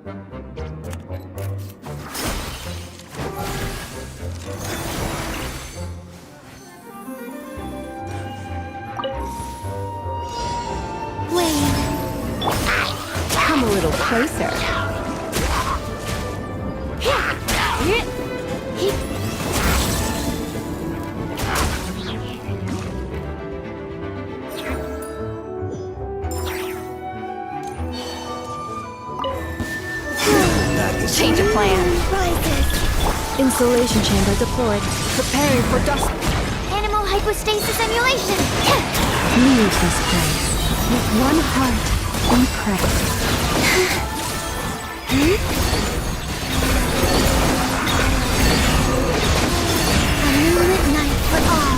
Come a little closer. Change of plan. Insulation chamber deployed. Preparing for dust. Animal hypostasis emulation. Leave this place with one heart impressed. A moonlit night for all.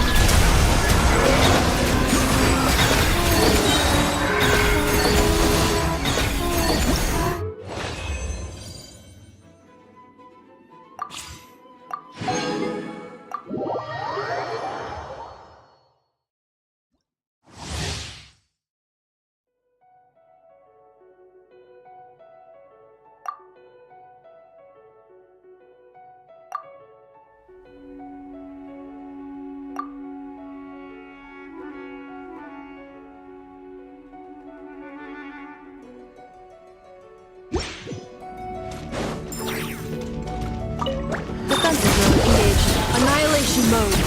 Defensive mode engaged. Annihilation mode.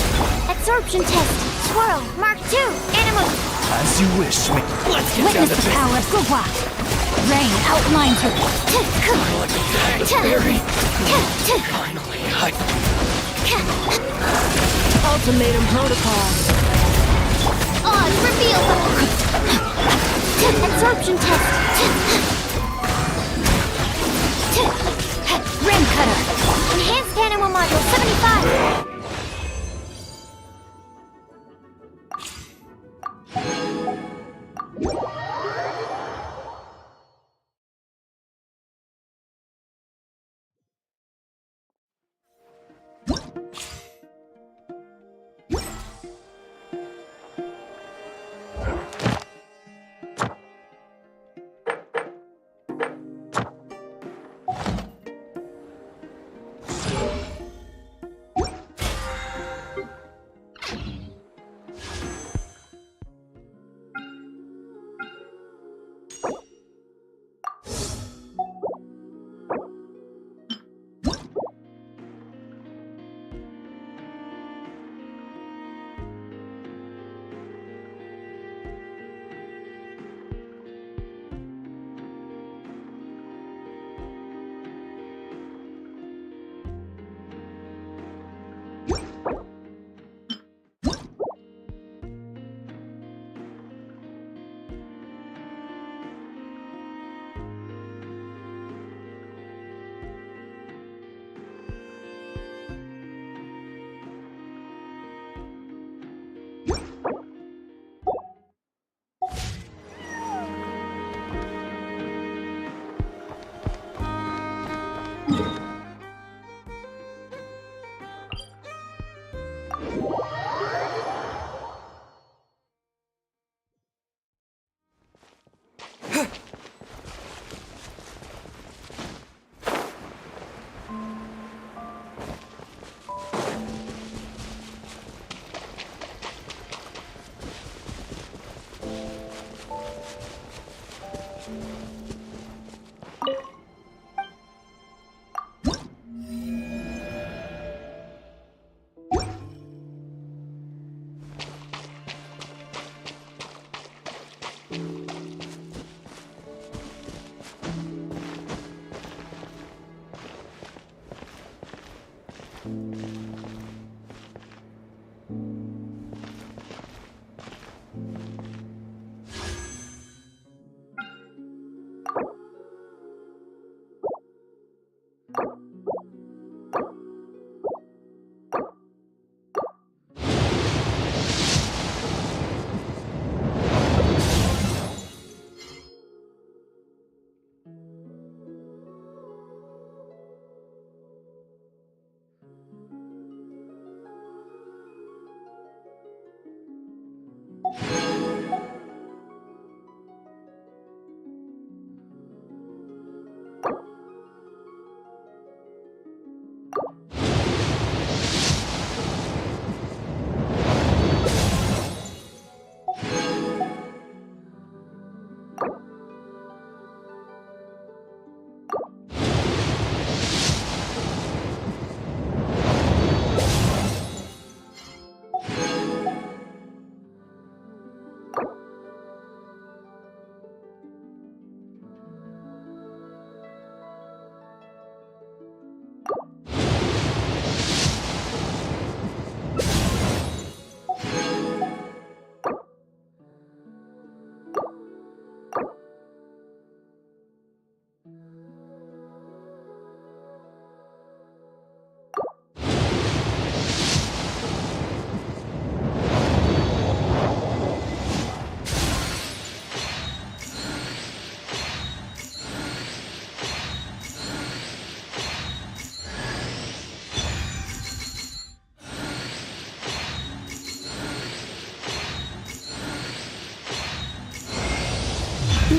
Absorption test. Swirl. Mark 2. Animal. As you wish, let's get down Witness to the business. power of Gugwa. Rain outlines her. Finally, like a day, Barry. Finally, Ultimatum protocol. Oz revealed. Absorption test. Rim cutter. Enhanced animal module 75.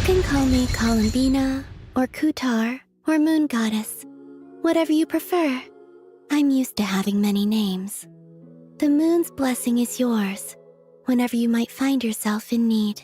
can call me Columbina, or Kutar, or Moon Goddess. Whatever you prefer. I'm used to having many names. The moon's blessing is yours, whenever you might find yourself in need.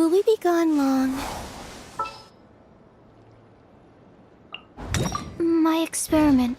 Will we be gone long? My experiment.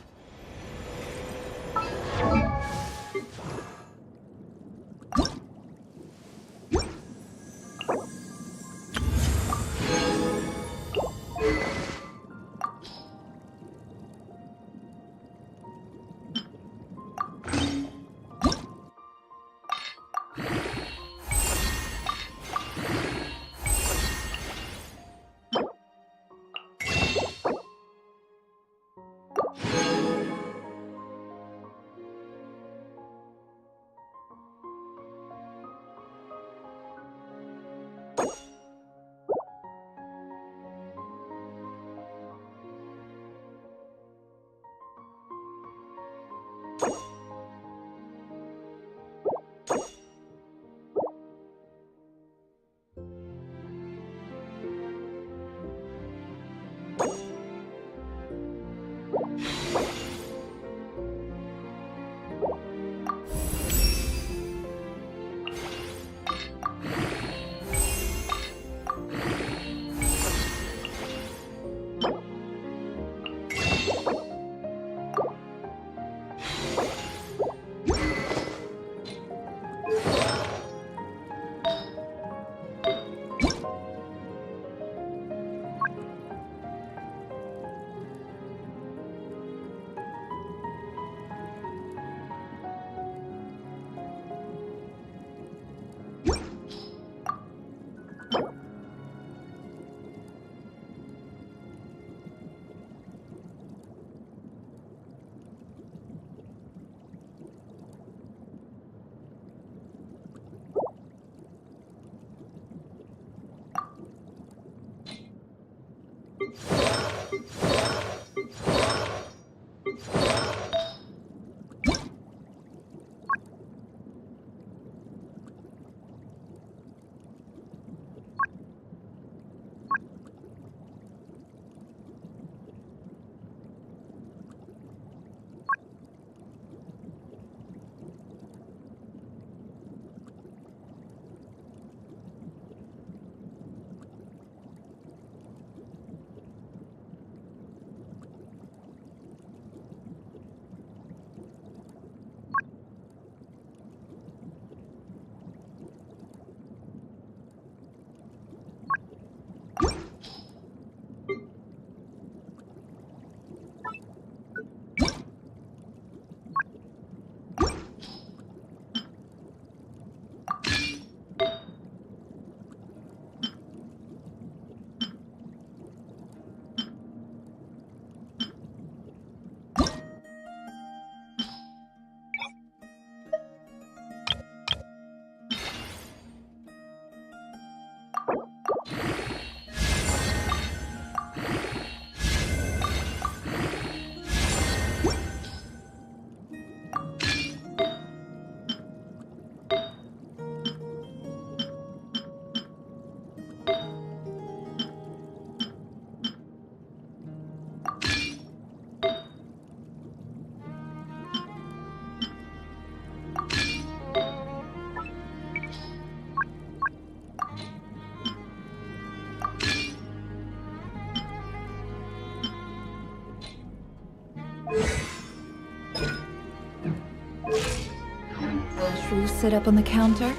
Shrews sit up on the counter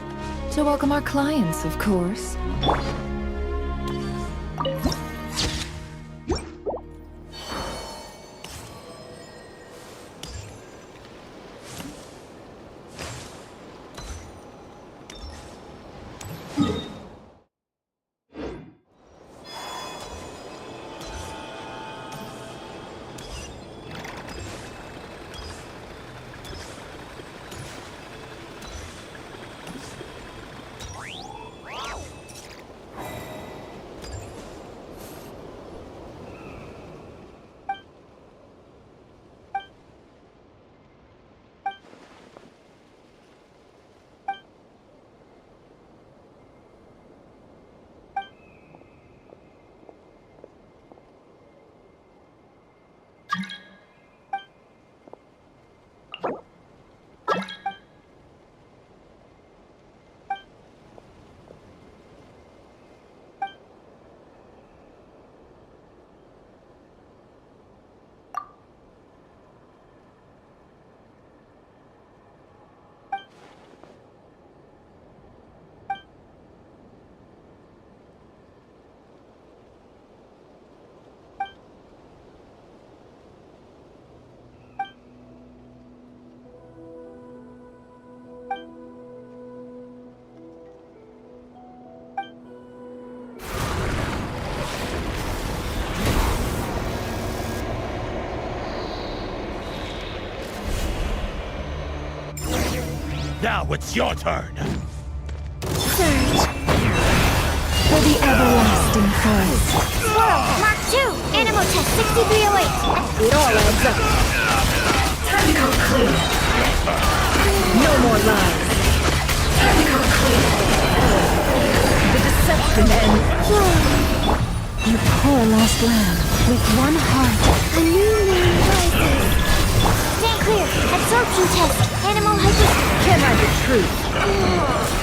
to welcome our clients, of course. Now it's your turn. Surge. For the everlasting forest. Swirl, Mark 2, Animal Test 6308. It all adds up. Technical clear. No more lies. Technical clear. The deception ends. You poor lost lamb. With one heart, a new moon rises. Stay clear. Absorption test. Animal hyper... Can't hide the truth.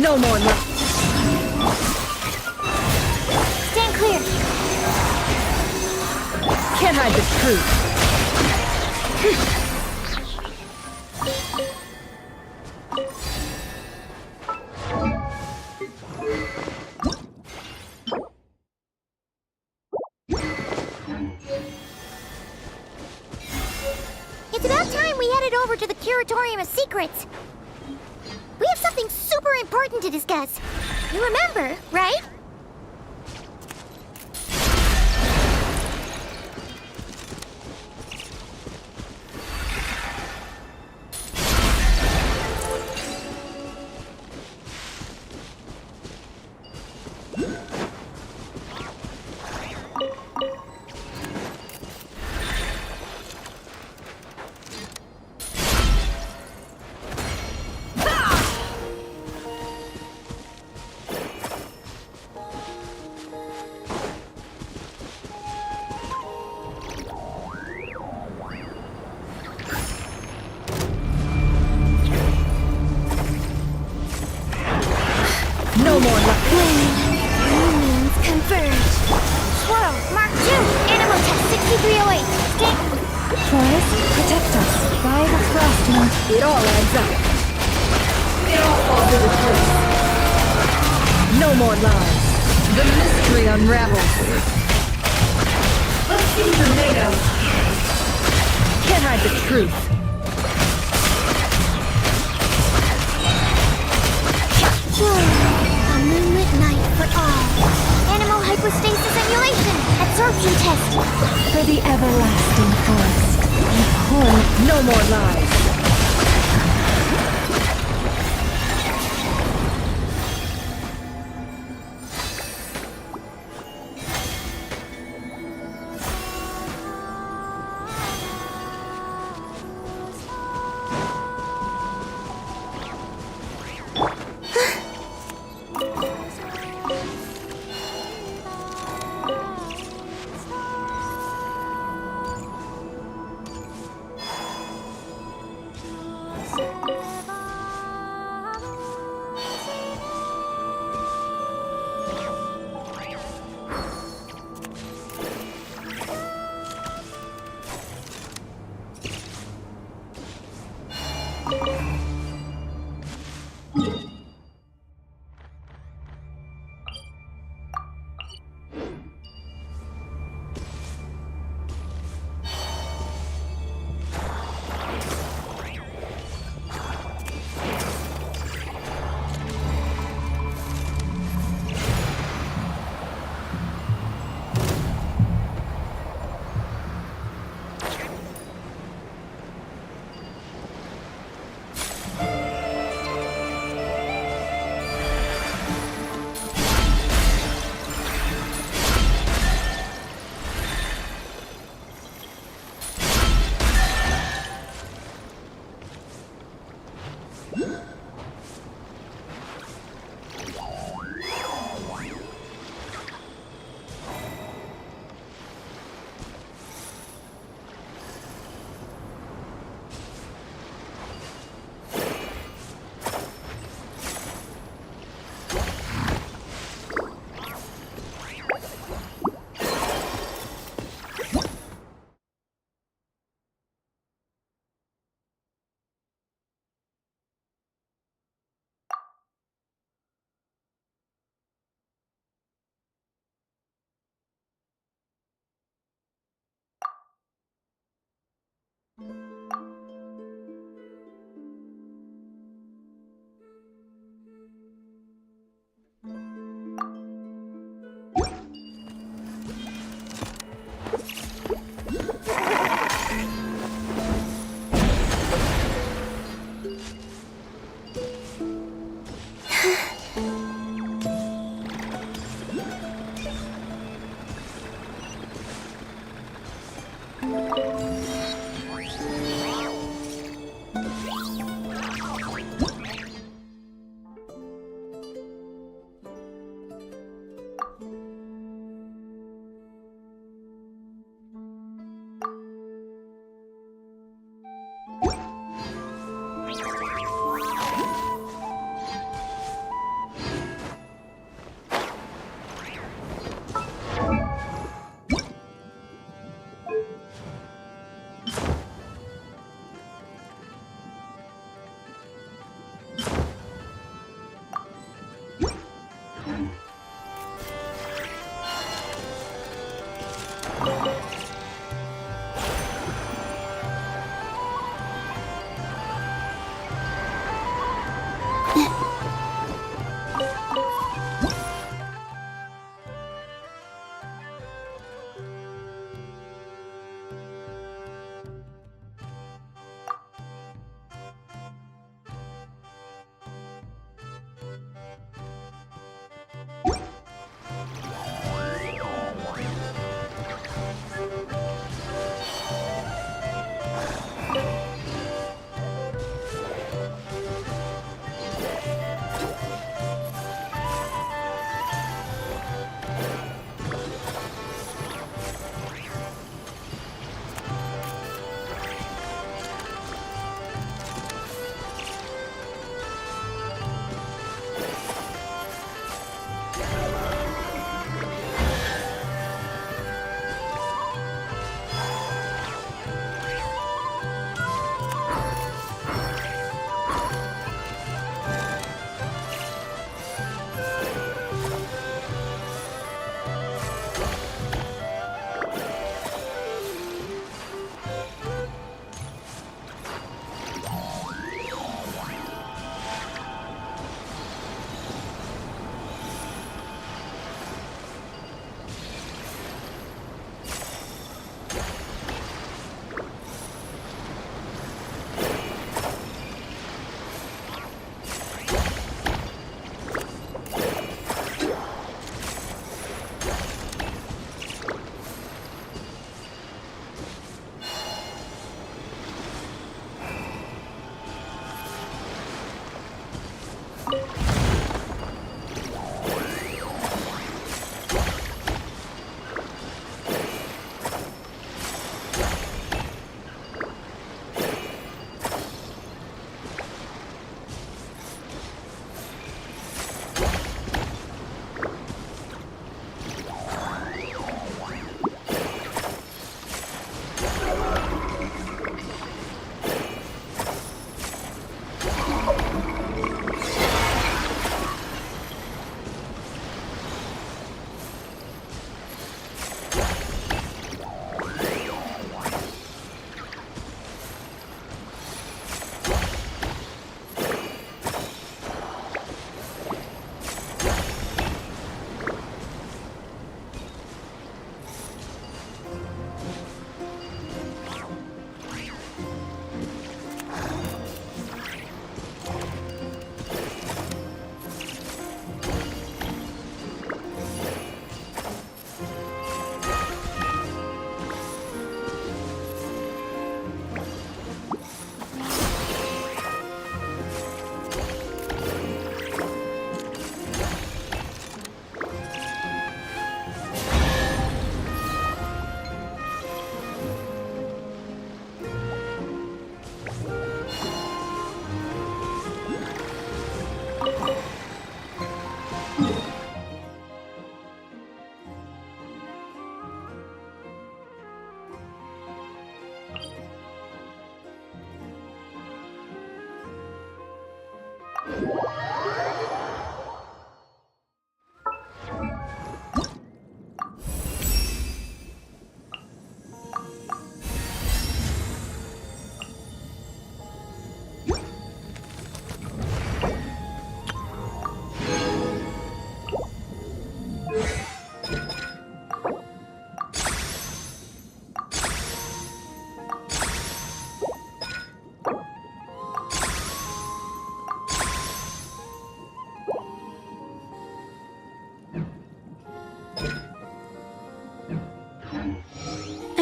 No more left. Stand clear. Can't hide the truth. It's about time we headed over to the Curatorium of Secrets. We have something super important to discuss. You remember, right? No more luck. New moons converge. Swirl, Mark 2, Animal Test 6308. Stay. Forest, protect us. By the frost moon. It all adds up. It all falls into place. No more lies. The mystery unravels. Let's see the made of. Can't hide the truth. A moonlit night for all. Animal hypostasis emulation. Absorption test. For the everlasting forest. And pour No more lies.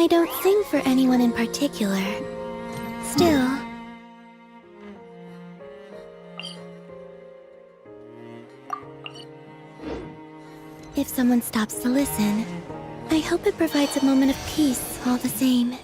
I don't sing for anyone in particular. Still, if someone stops to listen, I hope it provides a moment of peace all the same.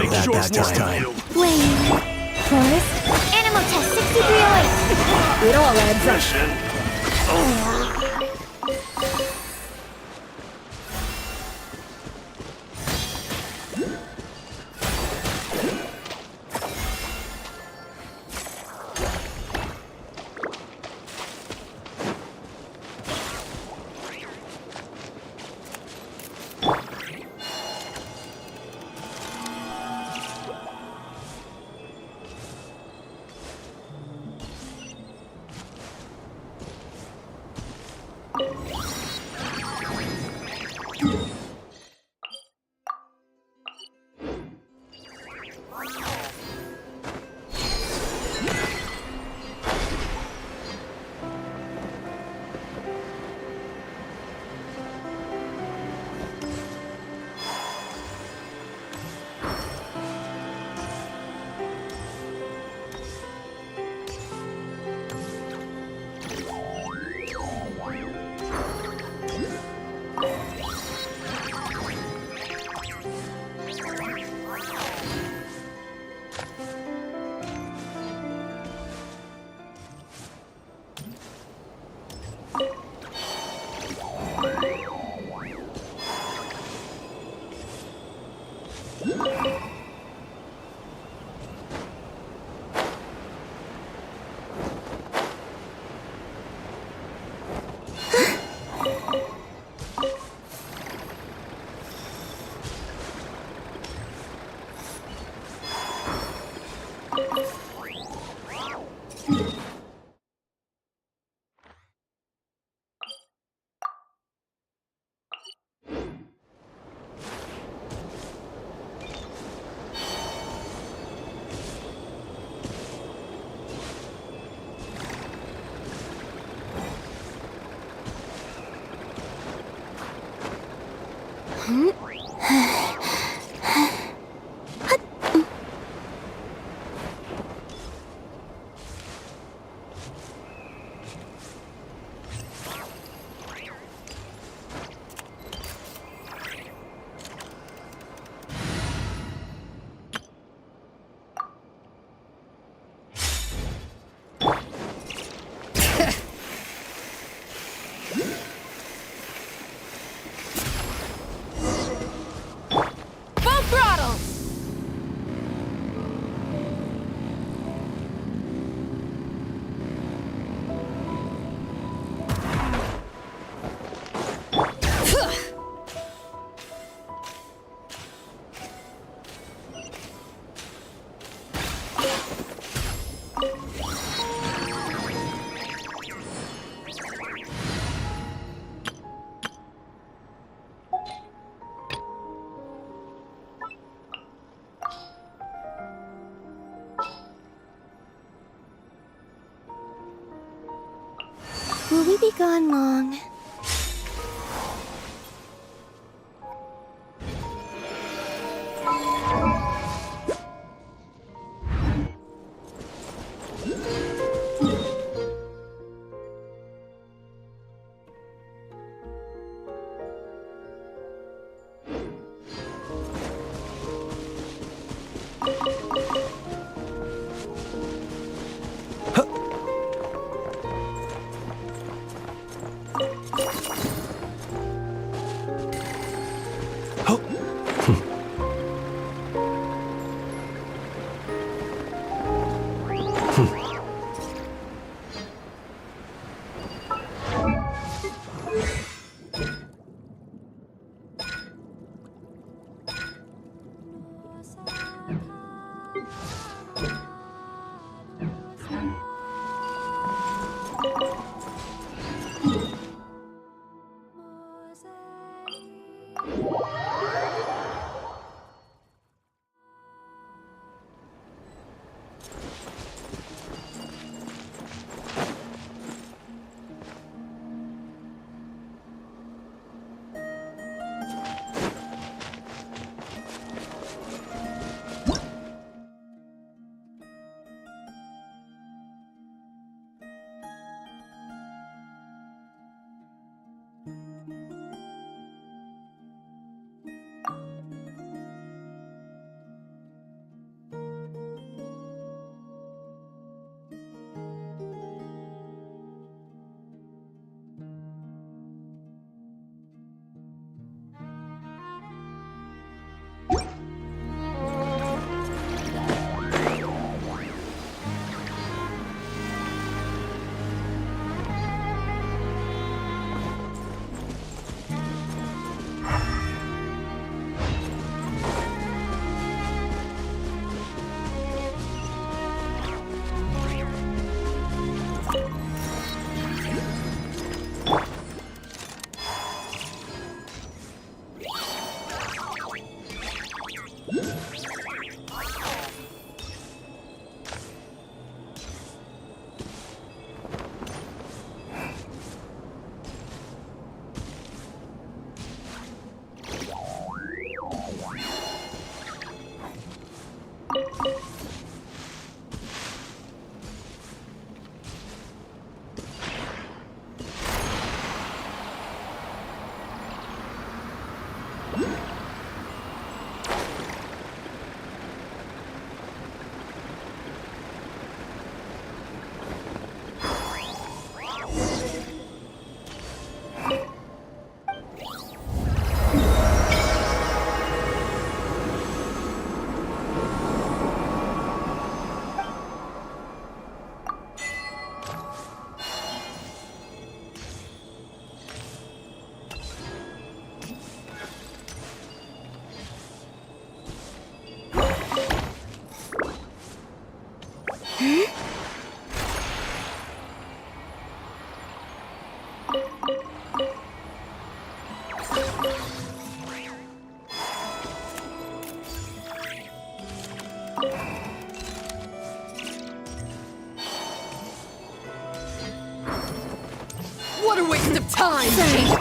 handle that this time. Flame. Forest. Animal test 6308. It all adds up. Mission over. Will we be gone long?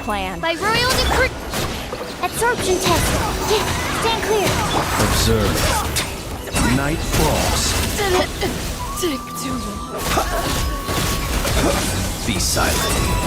plan. By royal decree. Absorption test. Stand clear. Observe. Night falls. Did it take too long? Be silent.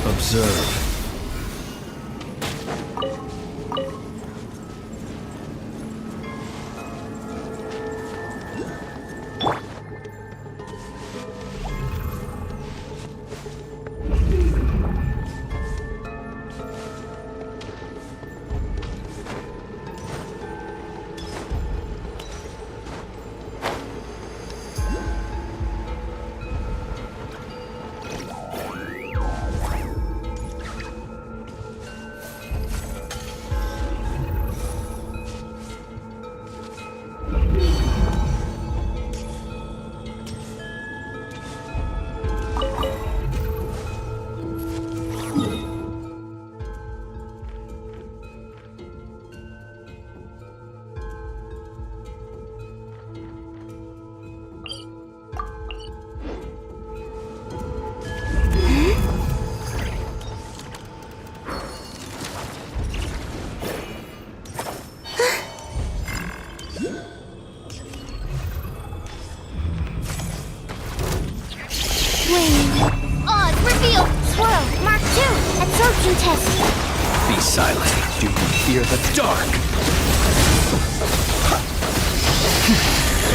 Observe. Absorption test. Be silent. Do you fear the dark?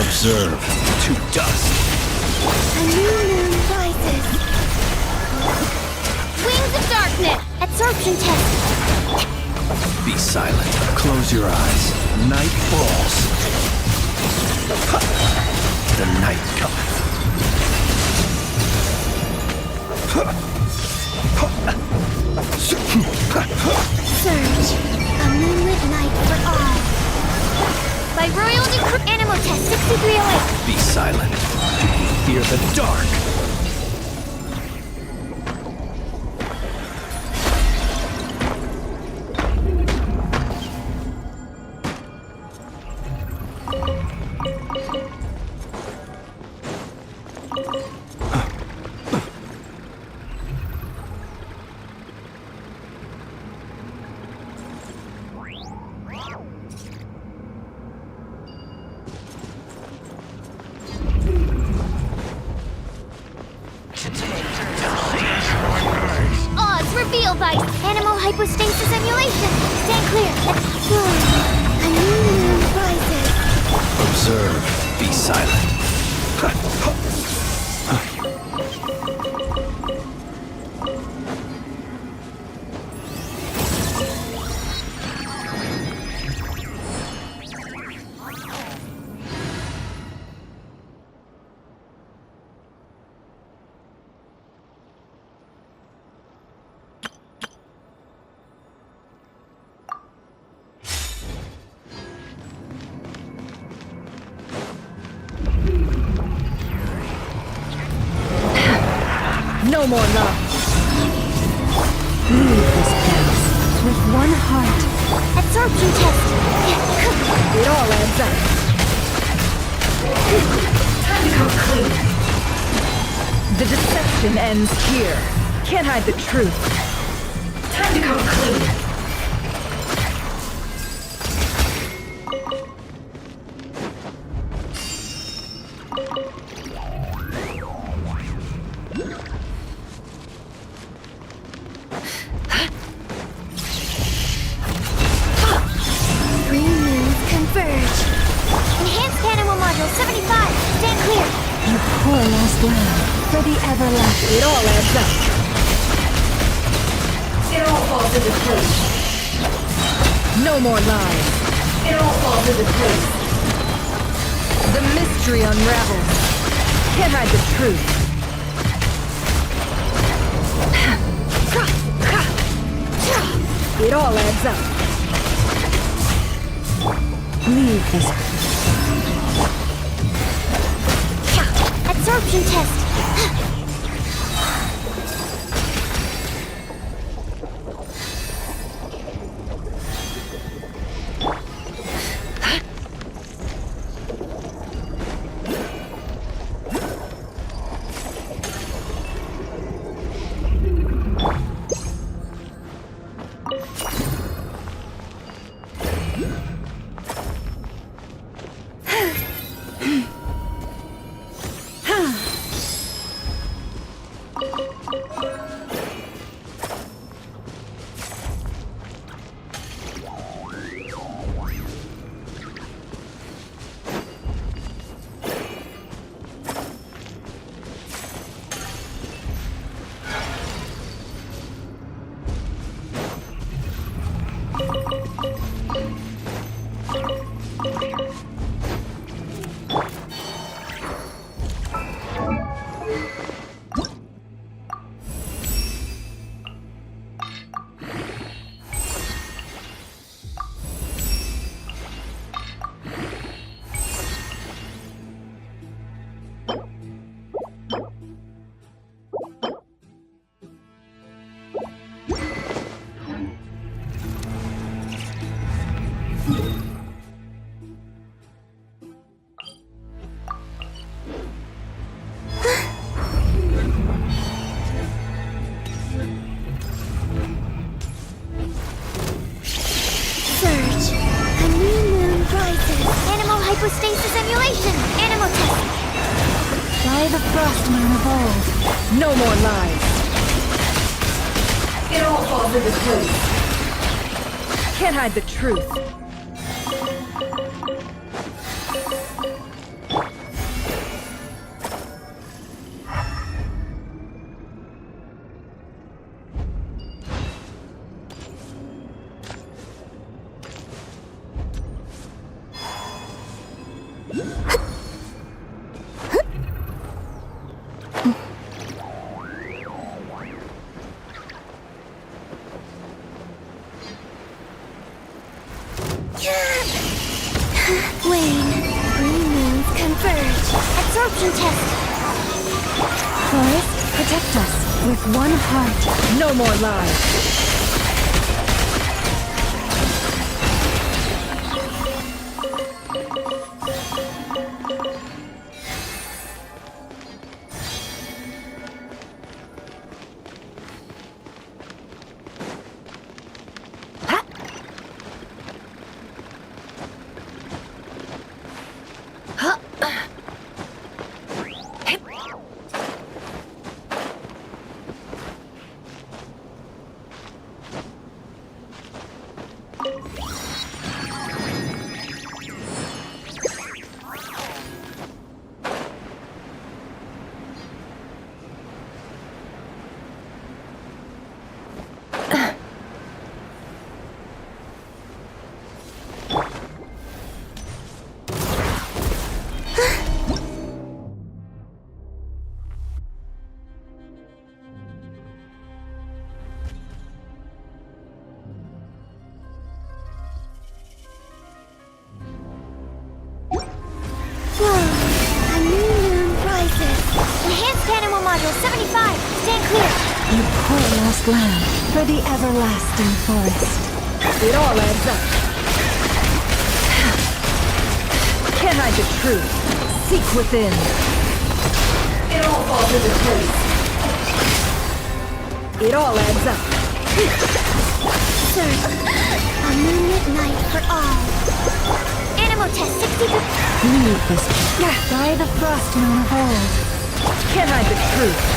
Observe. To dust. A new moon rises. Wings of darkness. Absorption test. Be silent. Close your eyes. Night falls. The night cometh. Surge. A moonlit night for all. By royal decree. Animal test 6308. Be silent. Do you fear the dark? By animal hypostasis emulation. Stand clear. A new moon rises. Observe. Be silent. No more love. Leave this place with one heart. Absorption test. It all adds up. Time to come clean. The deception ends here. Can't hide the truth. Time to come clean. Three moons converge. Enhanced animal module 75. Stand clear. You poor lost lamb. For the everlasting. It all adds up. It all falls into place. No more lies. It all falls into place. The mystery unravels. Can't hide the truth. It all adds up. Leave this. Absorption test. Hypostasis emulation! Animal test! By the frostman of old. No more lies. It all falls into place. Can't hide the truth. Wane, three moons converge. Absorption test. Forest, protect us with one heart. No more lies. You poor lost lamb, for the everlasting forest. It all adds up. Can't hide the truth. Seek within. It all falls into place. It all adds up. Search. A moonlit night for all. Animal test 62. Leave this by the frost moon of old. Can't hide the truth.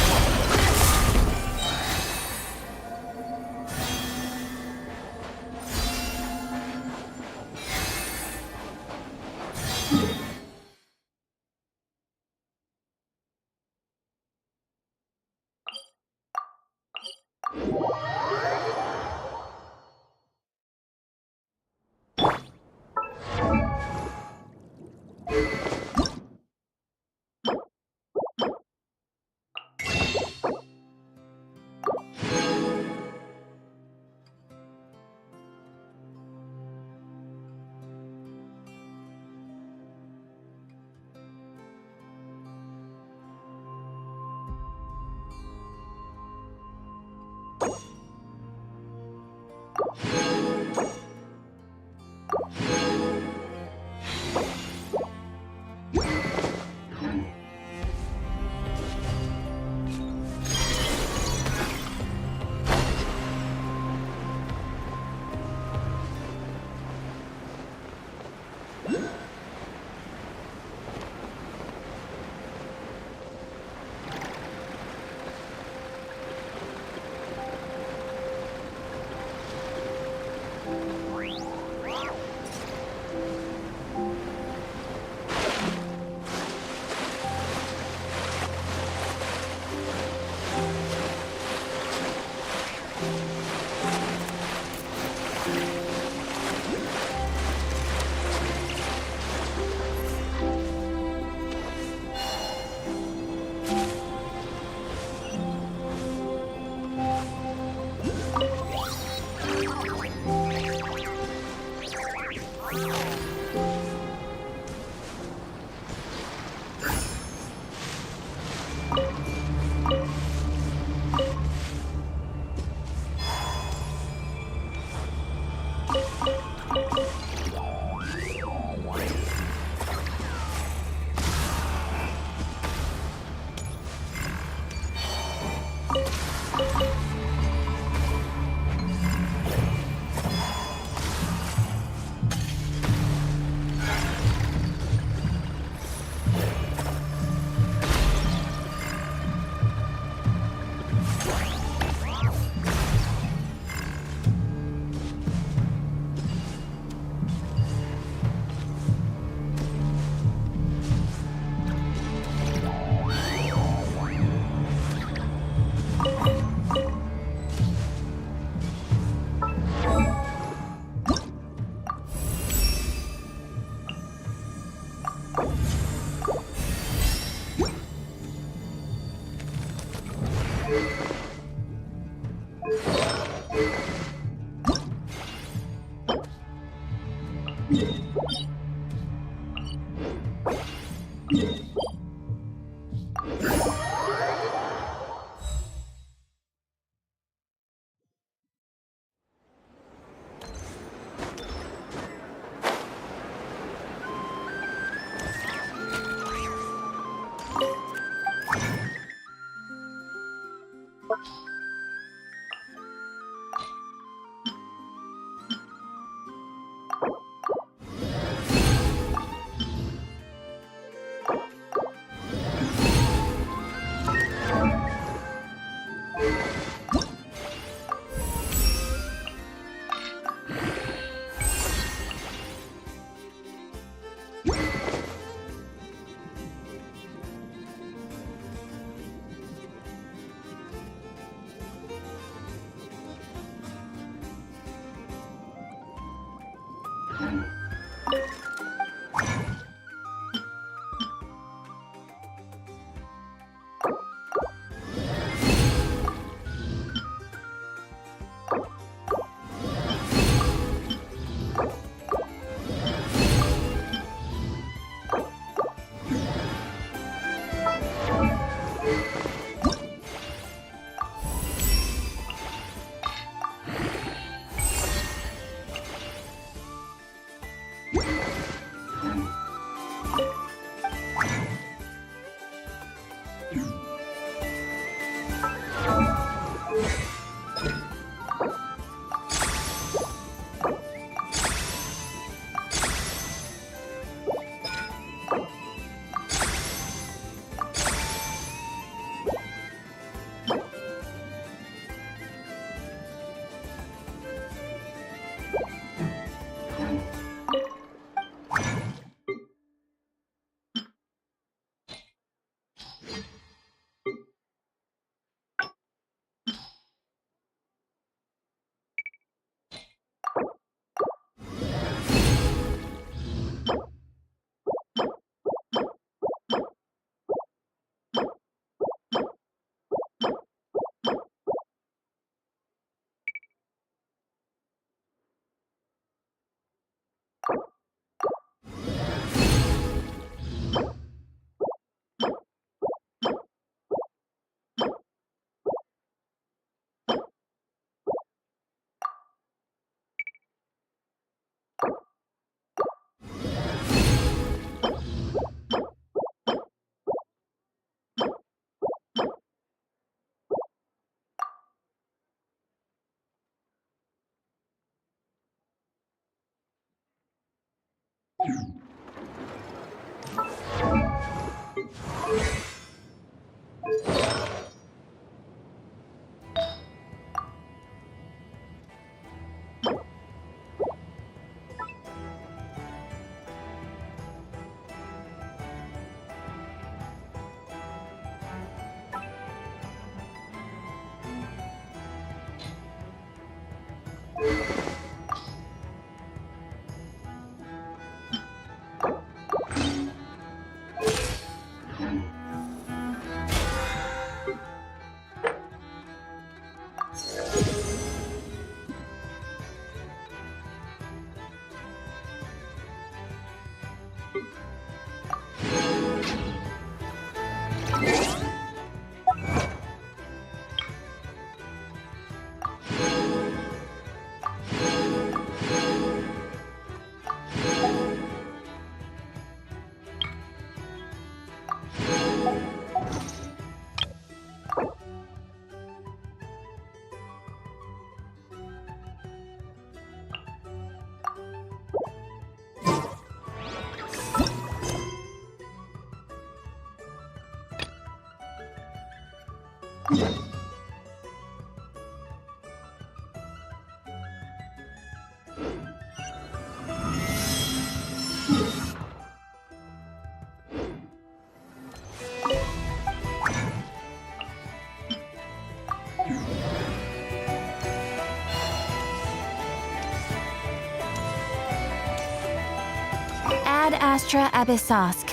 Ad Astra Abyssosk.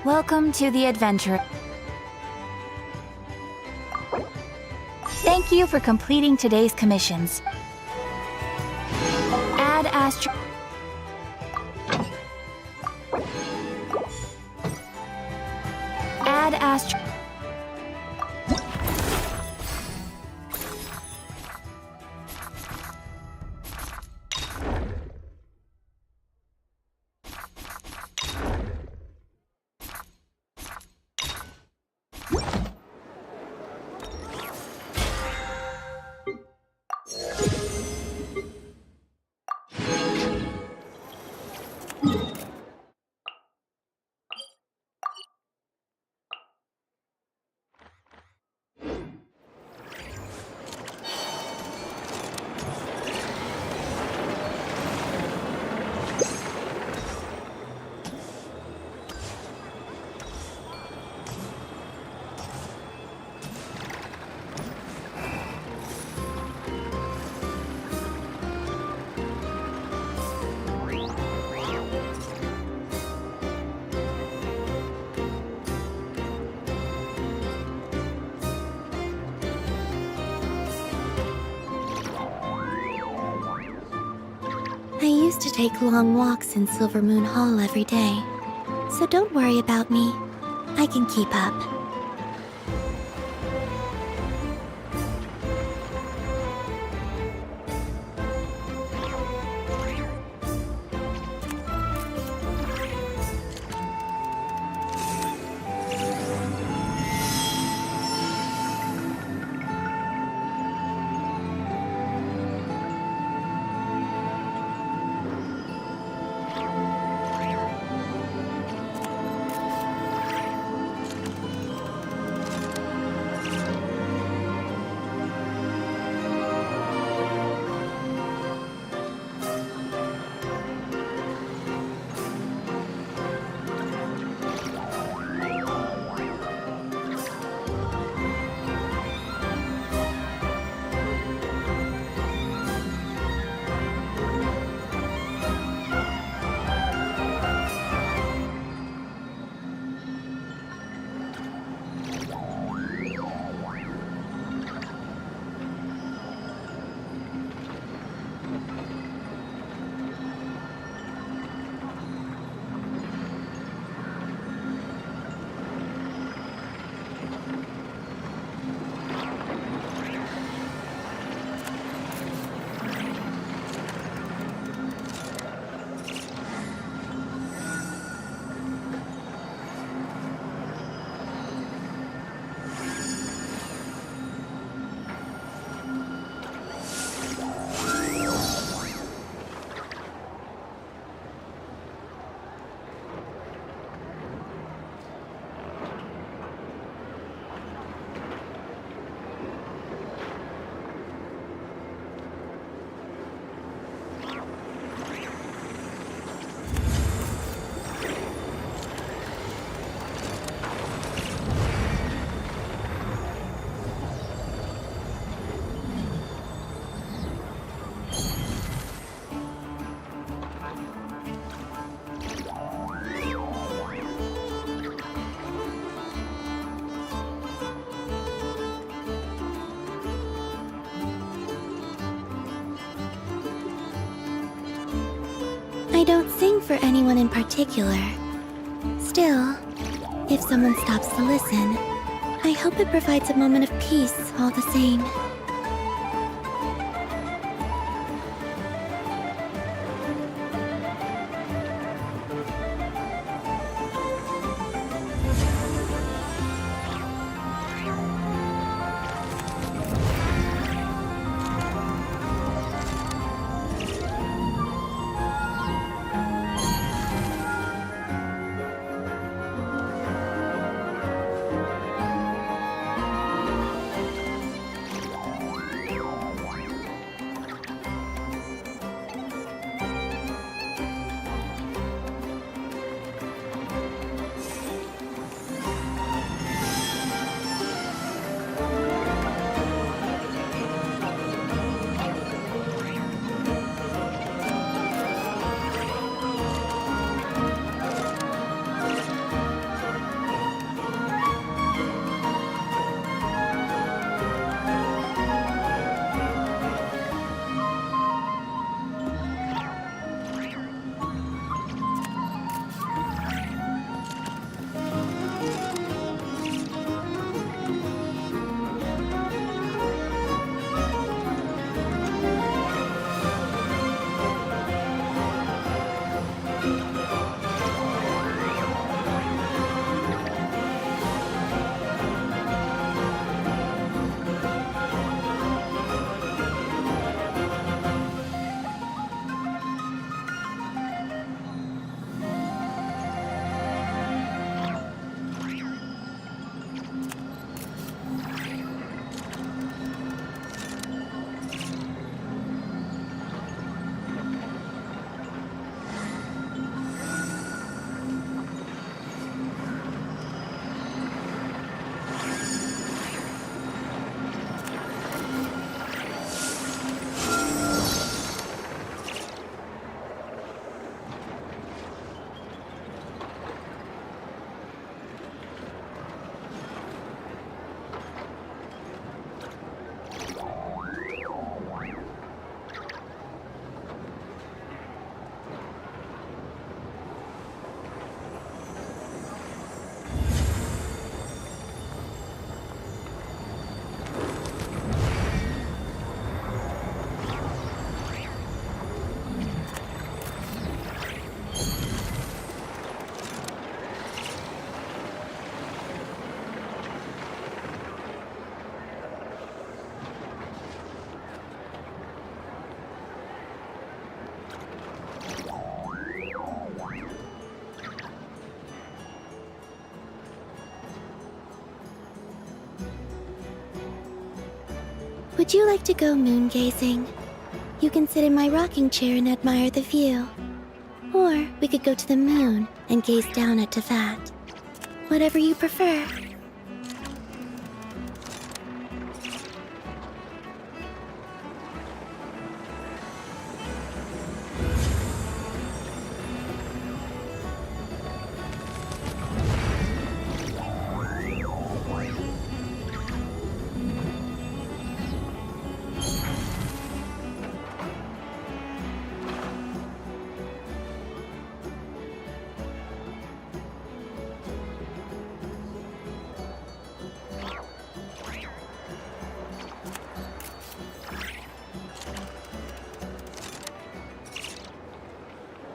Welcome to the adventure. Thank you for completing today's commissions. Ad Astra... Ad Astra... I used to take long walks in Silver Moon Hall every day, so don't worry about me. I can keep up. I don't sing for anyone in particular. Still, if someone stops to listen, I hope it provides a moment of peace all the same. Would you like to go moon gazing? You can sit in my rocking chair and admire the view. Or we could go to the moon and gaze down at Tefat. Whatever you prefer.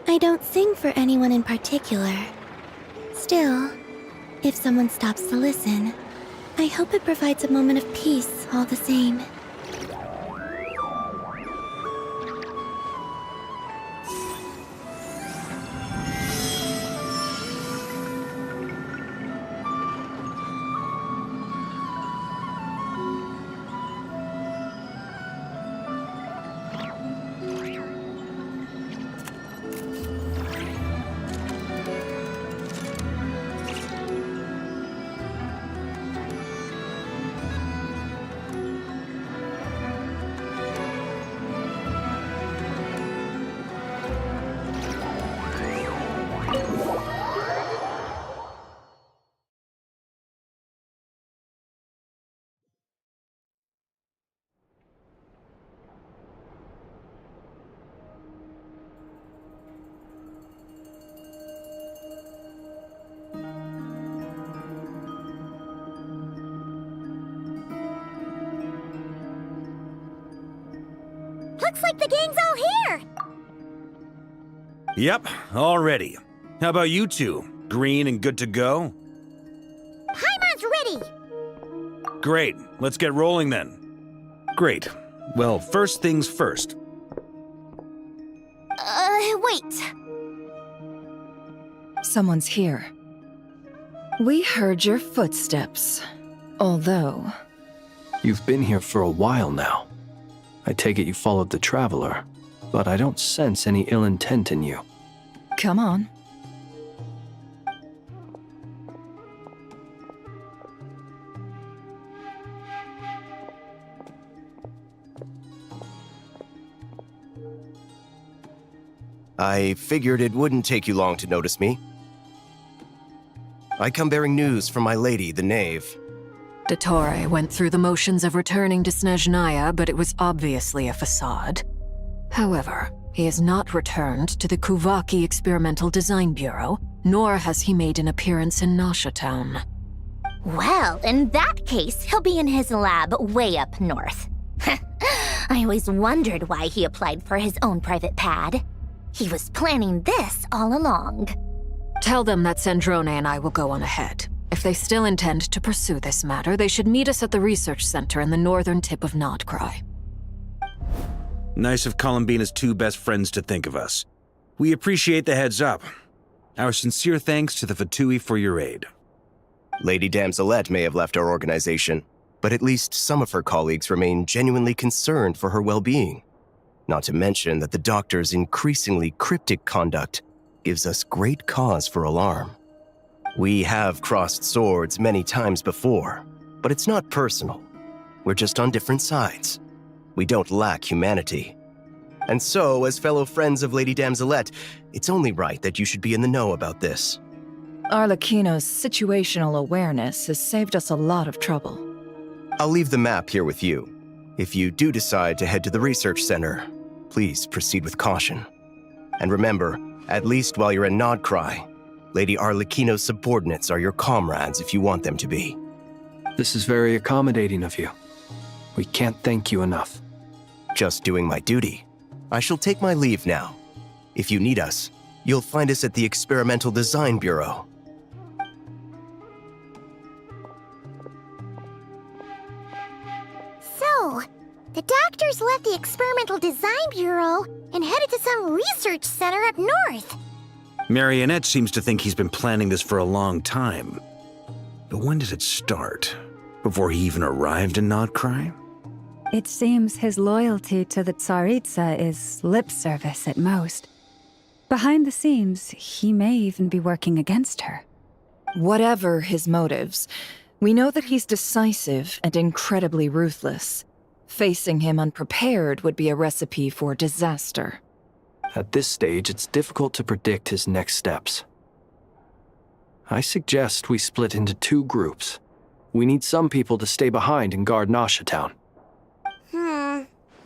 I don't sing for anyone in particular. Still, if someone stops to listen, I hope it provides a moment of peace all the same. Looks like the gang's all here! Yep, all ready. How about you two? Green and good to go? Paimon's ready! Great, let's get rolling then. Great. Well, first things first. Wait. Someone's here. We heard your footsteps. Although... You've been here for a while now. I take it you followed the Traveler, but I don't sense any ill intent in you. Come on. I figured it wouldn't take you long to notice me. I come bearing news from my lady, the Knave. Dottore went through the motions of returning to Snezhnaya, but it was obviously a facade. However, he has not returned to the Kuvaki Experimental Design Bureau, nor has he made an appearance in Nasha Town. Well, in that case, he'll be in his lab way up north. I always wondered why he applied for his own private pad. He was planning this all along. Tell them that Sandrone and I will go on ahead. If they still intend to pursue this matter, they should meet us at the research center in the northern tip of Nodcry. Nice of Columbina's two best friends to think of us. We appreciate the heads up. Our sincere thanks to the Fatui for your aid. Lady Damselette may have left our organization, but at least some of her colleagues remain genuinely concerned for her well-being. Not to mention that the Doctor's increasingly cryptic conduct gives us great cause for alarm. We have crossed swords many times before, but it's not personal. We're just on different sides. We don't lack humanity. And so, as fellow friends of Lady Damselette, it's only right that you should be in the know about this. Arlecchino's situational awareness has saved us a lot of trouble. I'll leave the map here with you. If you do decide to head to the research center, please proceed with caution. And remember, at least while you're in Nodcry, Lady Arlecchino's subordinates are your comrades if you want them to be. This is very accommodating of you. We can't thank you enough. Just doing my duty. I shall take my leave now. If you need us, you'll find us at the Experimental Design Bureau. So, the Doctor's left the Experimental Design Bureau and headed to some research center up north. Marionette seems to think he's been planning this for a long time. But when did it start? Before he even arrived in Nodcry? It seems his loyalty to the Tsaritsa is lip service at most. Behind the scenes, he may even be working against her. Whatever his motives, we know that he's decisive and incredibly ruthless. Facing him unprepared would be a recipe for disaster. At this stage, it's difficult to predict his next steps. I suggest we split into 2 groups. We need some people to stay behind and guard Nasha Town.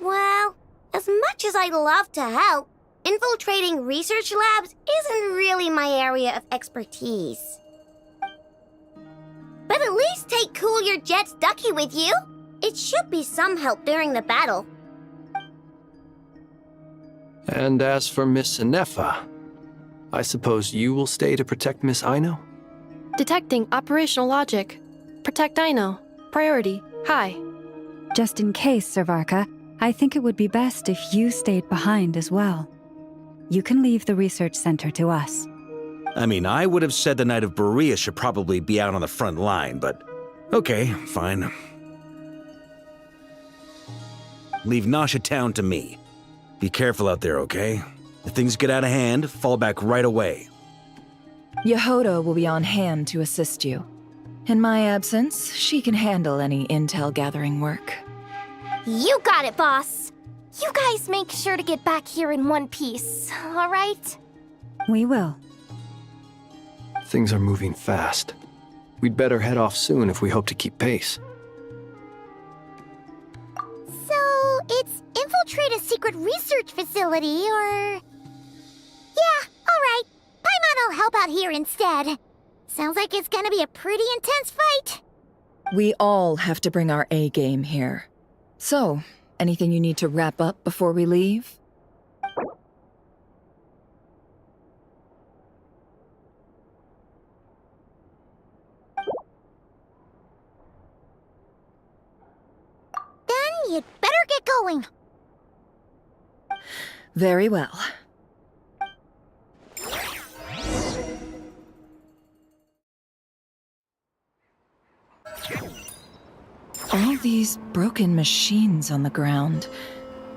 Well, as much as I'd love to help, infiltrating research labs isn't really my area of expertise. But at least take Cool Your Jet's Ducky with you. It should be some help during the battle. And as for Miss Inefa, I suppose you will stay to protect Miss Aino? Detecting operational logic. Protect Aino. Priority. High. Just in case, Servarka, I think it would be best if you stayed behind as well. You can leave the research center to us. I mean, I would have said the Knight of Berea should probably be out on the front line, but okay, fine. Leave Nasha Town to me. Be careful out there, okay? If things get out of hand, fall back right away. Yehoda will be on hand to assist you. In my absence, she can handle any intel gathering work. You got it, boss. You guys make sure to get back here in one piece, all right? We will. Things are moving fast. We'd better head off soon if we hope to keep pace. So, it's infiltrate a secret research facility, or... Yeah, alright. Paimon will help out here instead. Sounds like it's gonna be a pretty intense fight. We all have to bring our A game here. So, anything you need to wrap up before we leave? Then you'd better get going. Very well. All these broken machines on the ground.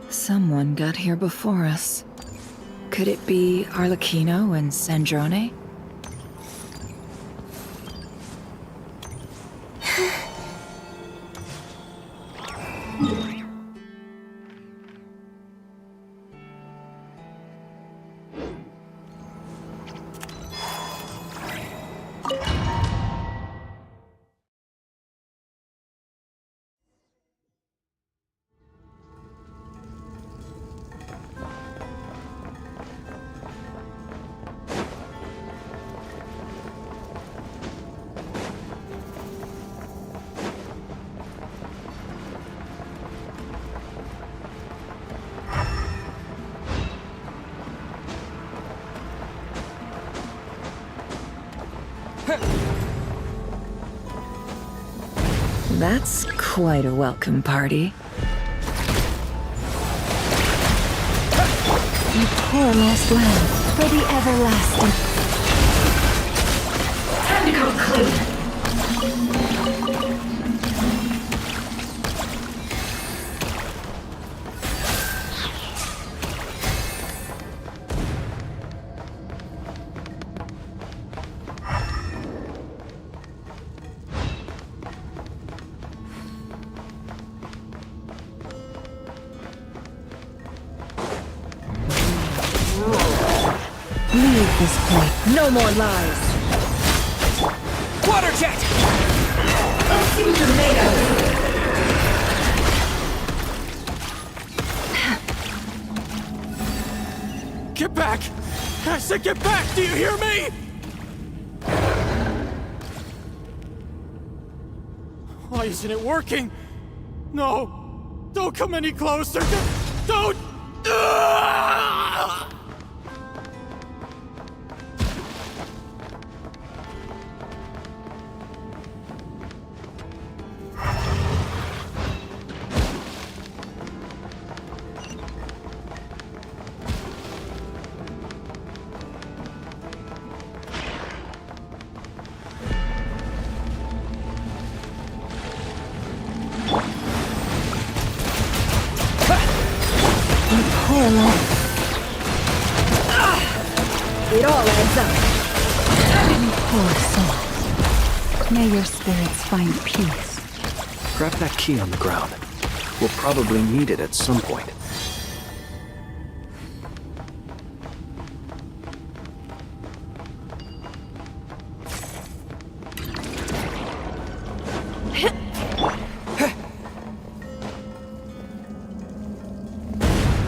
Someone got here before us. Could it be Arlecchino and Sandrone? That's quite a welcome party. You poor lost lamb, for the everlasting. Time to come clean. Leave this place. No more lies. Water jet! Let's see what you're made of. Get back! I said get back! Do you hear me? Why isn't it working? No! Don't come any closer! Don't! Ah! It all adds up. You poor soul. May your spirits find peace. Grab that key on the ground. We'll probably need it at some point.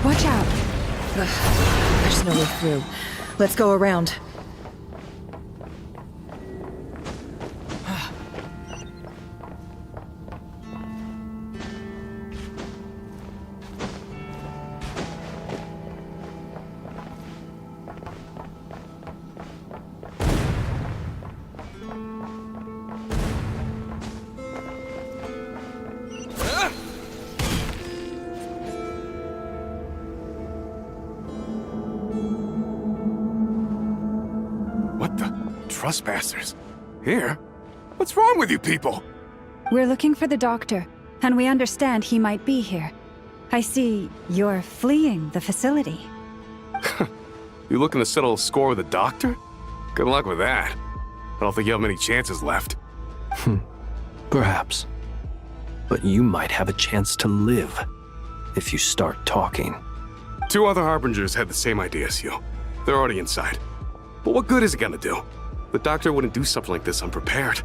Watch out! There's no way through. Let's go around. What the? Trespassers? Here? What's wrong with you people? We're looking for the doctor, and we understand he might be here. I see you're fleeing the facility. You looking to settle a score with the doctor? Good luck with that. I don't think you have many chances left. Perhaps. But you might have a chance to live if you start talking. 2 other Harbingers had the same idea as you. They're already inside. But what good is it gonna do? The doctor wouldn't do something like this unprepared.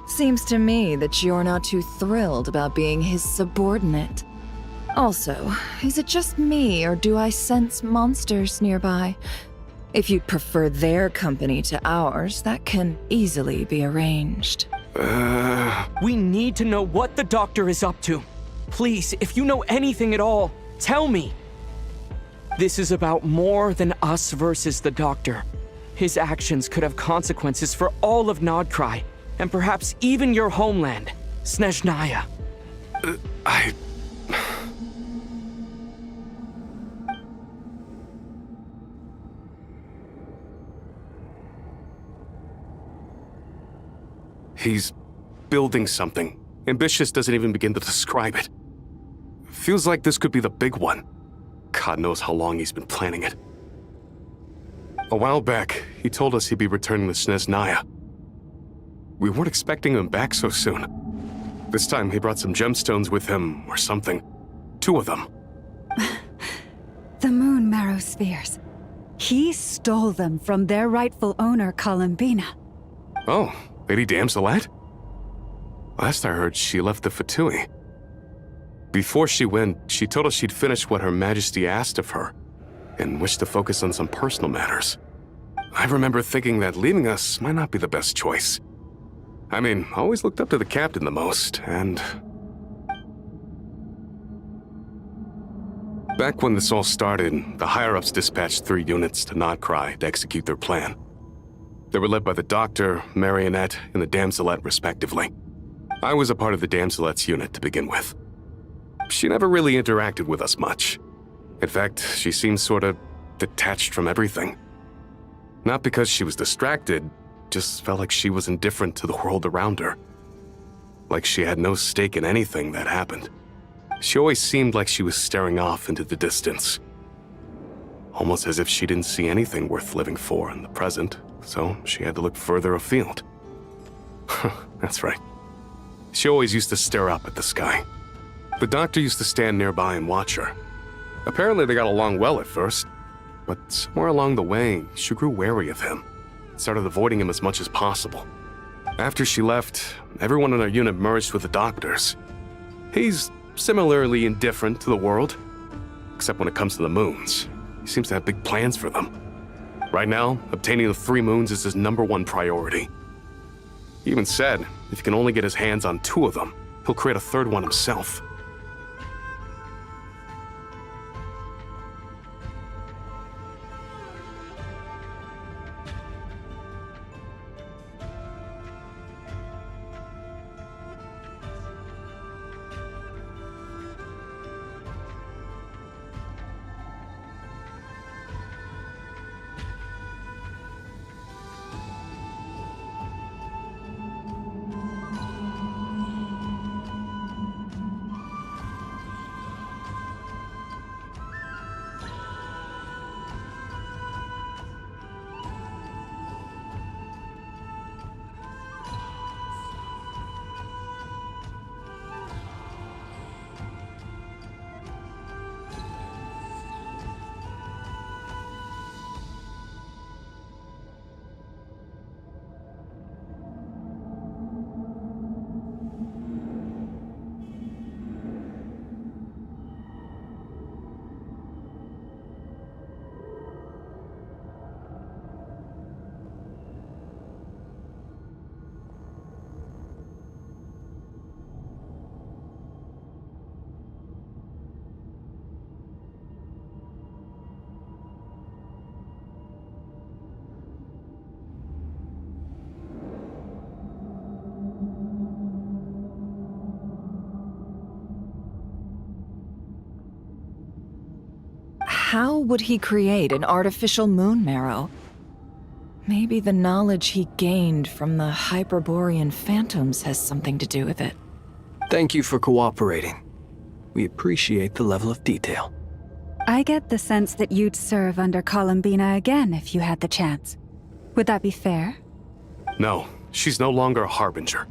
Seems to me that you're not too thrilled about being his subordinate. Also, is it just me, or do I sense monsters nearby? If you'd prefer their company to ours, that can easily be arranged. We need to know what the doctor is up to. Please, if you know anything at all, tell me. This is about more than us versus the doctor. His actions could have consequences for all of Nodcry, and perhaps even your homeland, Snezhnaya. He's building something. Ambitious doesn't even begin to describe it. Feels like this could be the big one. God knows how long he's been planning it. A while back, he told us he'd be returning to Snezhnaya. We weren't expecting him back so soon. This time he brought some gemstones with him, or something. 2 of them. The moon marrow spheres. He stole them from their rightful owner, Columbina. Oh, Lady Damselet? Last I heard, she left the Fatui. Before she went, she told us she'd finished what Her Majesty asked of her, and wished to focus on some personal matters. I remember thinking that leaving us might not be the best choice. I mean, I always looked up to the captain the most, and... Back when this all started, the higher-ups dispatched 3 units to Nodcry to execute their plan. They were led by the Doctor, Marionette, and the Damselet, respectively. I was a part of the Damselet's unit to begin with. She never really interacted with us much. In fact, she seemed sort of detached from everything. Not because she was distracted, just felt like she was indifferent to the world around her. Like she had no stake in anything that happened. She always seemed like she was staring off into the distance. Almost as if she didn't see anything worth living for in the present, so she had to look further afield. That's right. She always used to stare up at the sky. The Doctor used to stand nearby and watch her. Apparently they got along well at first, but somewhere along the way, she grew wary of him, started avoiding him as much as possible. After she left, everyone in our unit merged with the Doctor's. He's similarly indifferent to the world, except when it comes to the moons. He seems to have big plans for them. Right now, obtaining the 3 moons is his #1 priority. He even said, if he can only get his hands on 2 of them, he'll create a 3rd one himself. how would he create an artificial moon marrow? Maybe the knowledge he gained from the Hyperborean phantoms has something to do with it. Thank you for cooperating. We appreciate the level of detail. I get the sense that you'd serve under Columbina again if you had the chance. Would that be fair? No, she's no longer a harbinger.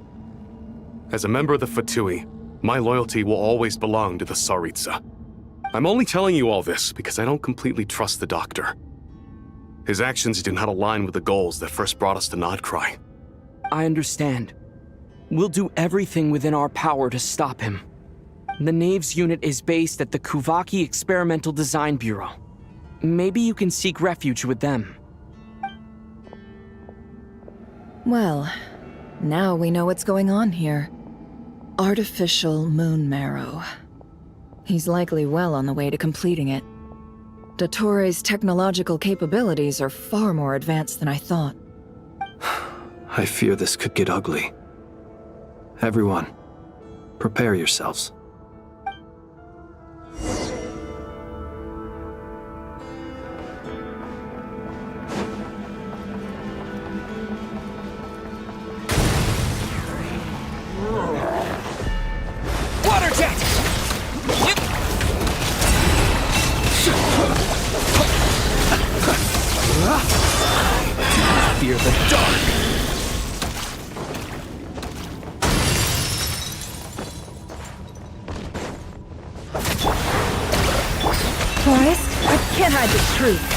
As a member of the Fatui, my loyalty will always belong to the Tsaritsa. I'm only telling you all this because I don't completely trust the Doctor. His actions do not align with the goals that first brought us to Nodcry. I understand. We'll do everything within our power to stop him. The Knaves unit is based at the Kuvaki Experimental Design Bureau. Maybe you can seek refuge with them. Well, now we know what's going on here. Artificial moon marrow. He's likely well on the way to completing it. Dottore's technological capabilities are far more advanced than I thought. I fear this could get ugly. Everyone, prepare yourselves. Water jet! Fear the dark! Boys, I can't hide the truth.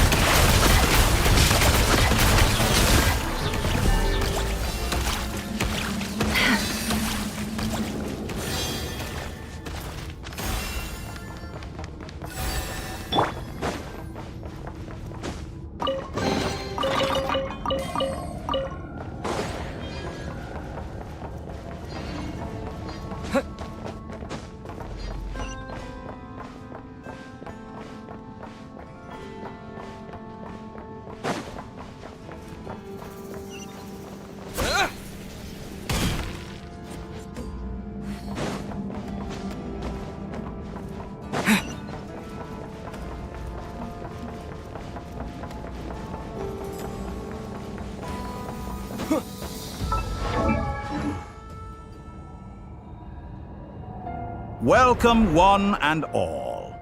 Welcome, one and all.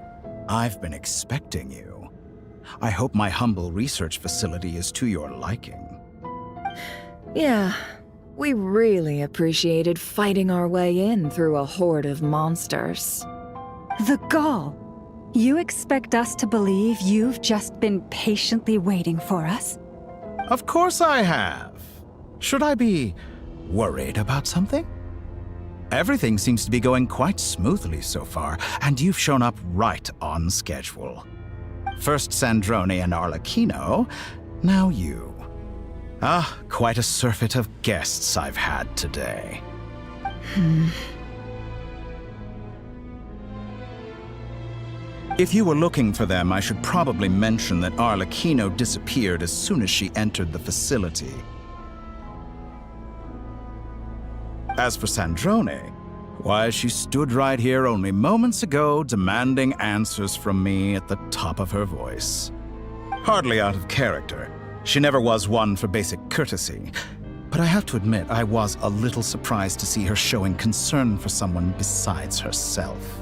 I've been expecting you. I hope my humble research facility is to your liking. Yeah, we really appreciated fighting our way in through a horde of monsters. The gall! You expect us to believe you've just been patiently waiting for us? Of course I have. Should I be worried about something? Everything seems to be going quite smoothly so far, and you've shown up right on schedule. First Sandrone and Arlecchino, now you. Ah, quite a surfeit of guests I've had today. If you were looking for them, I should probably mention that Arlecchino disappeared as soon as she entered the facility. As for Sandrone, why, she stood right here only moments ago demanding answers from me at the top of her voice. Hardly out of character. She never was one for basic courtesy. But I have to admit, I was a little surprised to see her showing concern for someone besides herself.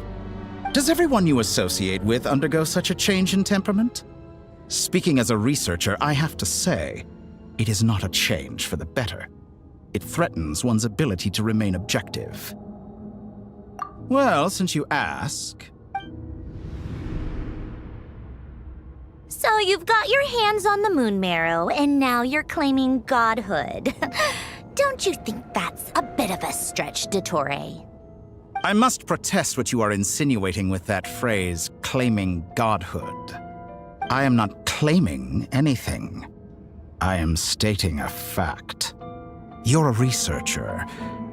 Does everyone you associate with undergo such a change in temperament? Speaking as a researcher, I have to say, it is not a change for the better. It threatens one's ability to remain objective. Well, since you ask... So you've got your hands on the moon marrow, and now you're claiming godhood. Don't you think that's a bit of a stretch, Dottore? I must protest what you are insinuating with that phrase, claiming godhood. I am not claiming anything. I am stating a fact. You're a researcher.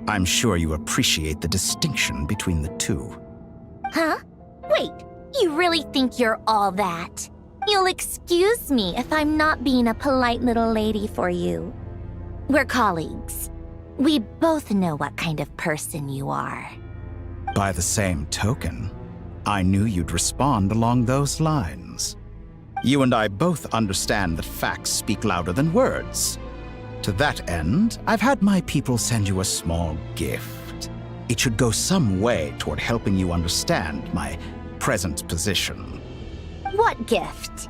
I'm sure you appreciate the distinction between the two. Huh? Wait, you really think you're all that? You'll excuse me if I'm not being a polite little lady for you. We're colleagues. We both know what kind of person you are. By the same token, I knew you'd respond along those lines. You and I both understand that facts speak louder than words. To that end, I've had my people send you a small gift. It should go some way toward helping you understand my present position. What gift?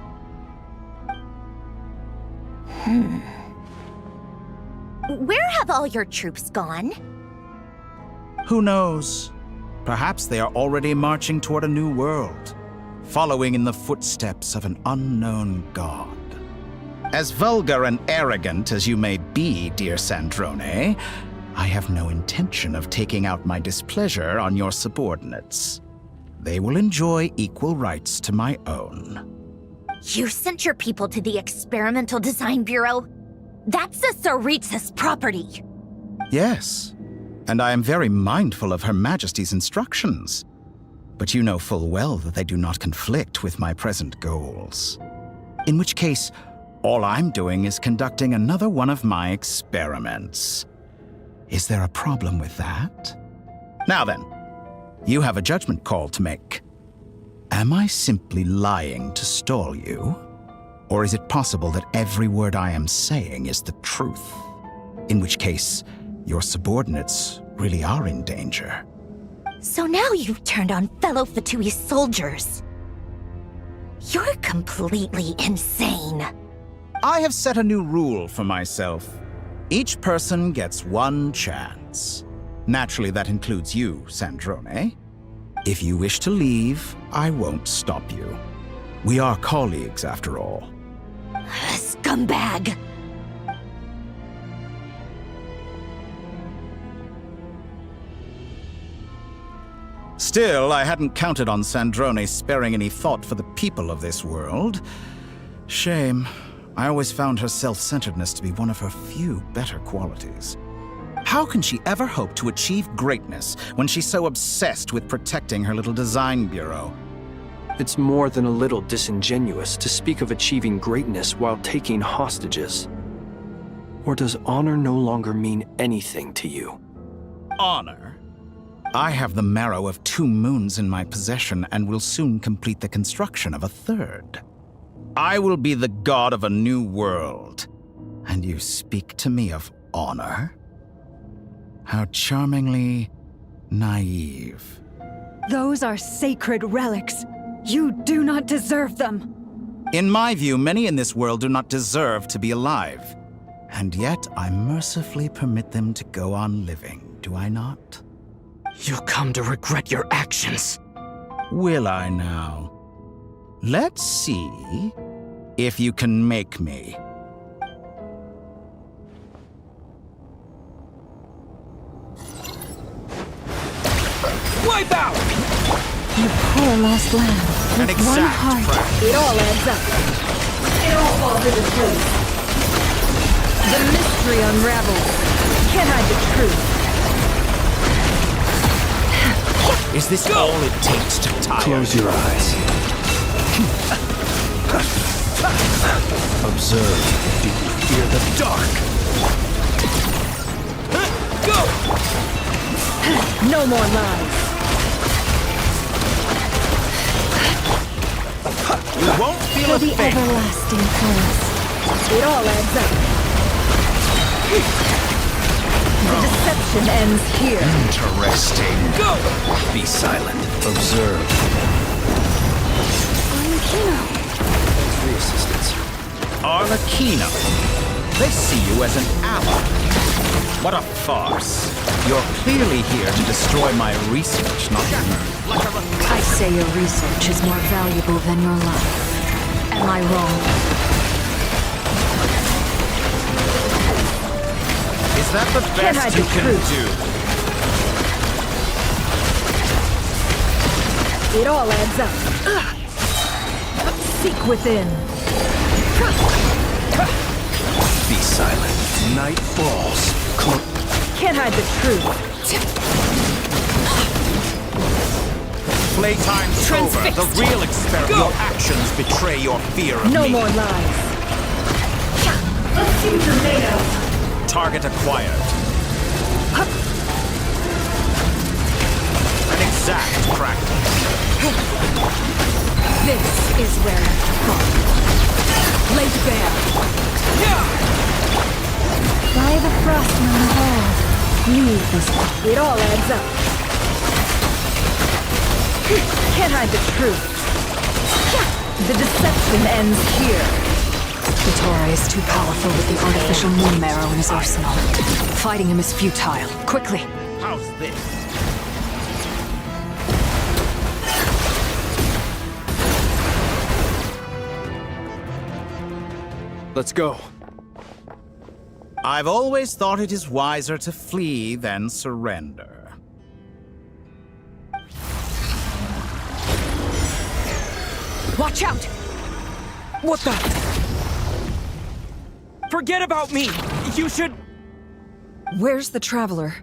Where have all your troops gone? Who knows? Perhaps they are already marching toward a new world, following in the footsteps of an unknown god. As vulgar and arrogant as you may be, dear Sandrone, I have no intention of taking out my displeasure on your subordinates. They will enjoy equal rights to my own. You sent your people to the Experimental Design Bureau? That's the Tsaritsa's property. Yes, and I am very mindful of Her Majesty's instructions. But you know full well that they do not conflict with my present goals. In which case, all I'm doing is conducting another one of my experiments. Is there a problem with that? Now then, you have a judgment call to make. Am I simply lying to stall you? Or is it possible that every word I am saying is the truth? In which case, your subordinates really are in danger. So now you've turned on fellow Fatui soldiers. You're completely insane. I have set a new rule for myself. Each person gets one chance. Naturally, that includes you, Sandrone. If you wish to leave, I won't stop you. We are colleagues, after all. Scumbag! Still, I hadn't counted on Sandrone sparing any thought for the people of this world. Shame. I always found her self-centeredness to be one of her few better qualities. How can she ever hope to achieve greatness when she's so obsessed with protecting her little design bureau? It's more than a little disingenuous to speak of achieving greatness while taking hostages. Or does honor no longer mean anything to you? Honor? I have the marrow of 2 moons in my possession and will soon complete the construction of a 3rd. I will be the god of a new world. And you speak to me of honor? How charmingly naive. Those are sacred relics. You do not deserve them. In my view, many in this world do not deserve to be alive. And yet I mercifully permit them to go on living, do I not? You'll come to regret your actions. Will I now? Let's see if you can make me. Wipe out! You poor lost lamb. An With one exact heart. practice. It all adds up. It all falls into place. The mystery unravels. Can't hide the truth. Is this all it takes to tire? Close your eyes. Observe. Do you fear the dark? Go! No more lies. You won't feel a For the thing. everlasting forest. It all adds up. The deception ends here. Interesting. Go! Be silent. Observe. Arlecchino. Thanks for the assistance. Arlecchino. They see you as an ally. What a farce. You're clearly here to destroy my research, not I say your research is more valuable than your life. Am I wrong? Is that the Can't hide best you the can truth. do? It all adds up. Seek within. Be silent. Night falls. Can't hide the truth. Playtime's over. Transfixed. The real experiment. Your actions betray your fear of No me. more lies. Let's see what you're made of. Target acquired. An exact practice. This is where it's fun. Laid bare. By the frost on the walls. Leave this. It all adds up. Can't hide the truth. The deception ends here. Vittori is too powerful with the artificial moon marrow in his arsenal. Fighting him is futile. Quickly! How's this? Let's go. I've always thought it is wiser to flee than surrender. Watch out! What the? Forget about me! You should... Where's the Traveler?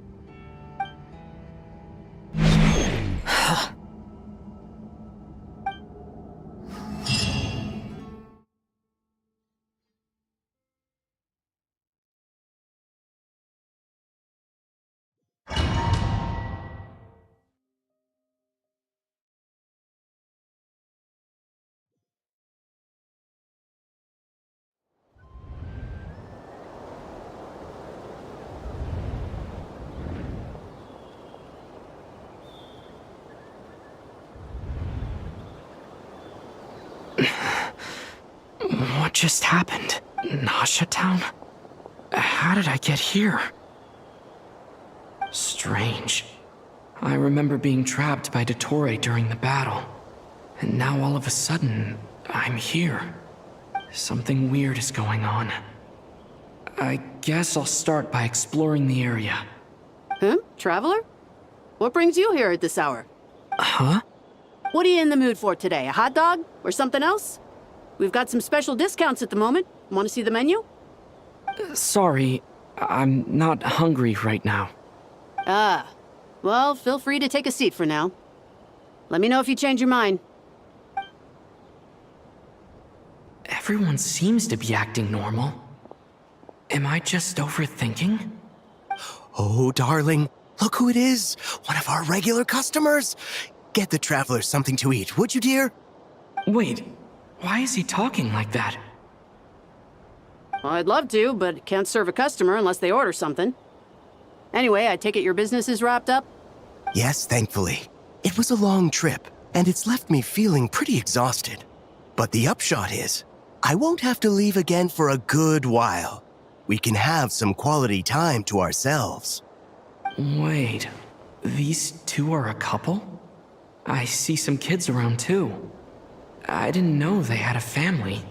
What just happened? Nasha Town? How did I get here? Strange. I remember being trapped by Dottore during the battle. And now all of a sudden, I'm here. Something weird is going on. I guess I'll start by exploring the area. Huh? Traveler? What brings you here at this hour? Huh? What are you in the mood for today? A hot dog? Or something else? We've got some special discounts at the moment. Want to see the menu? Sorry, I'm not hungry right now. Ah. Well, feel free to take a seat for now. Let me know if you change your mind. Everyone seems to be acting normal. Am I just overthinking? Oh, darling, look who it is. One of our regular customers. Get the Traveler something to eat, would you, dear? Wait, why is he talking like that? Well, I'd love to, but can't serve a customer unless they order something. Anyway, I take it your business is wrapped up? Yes, thankfully. It was a long trip, and it's left me feeling pretty exhausted. But the upshot is, I won't have to leave again for a good while. We can have some quality time to ourselves. Wait, these two are a couple? I see some kids around too. I didn't know they had a family.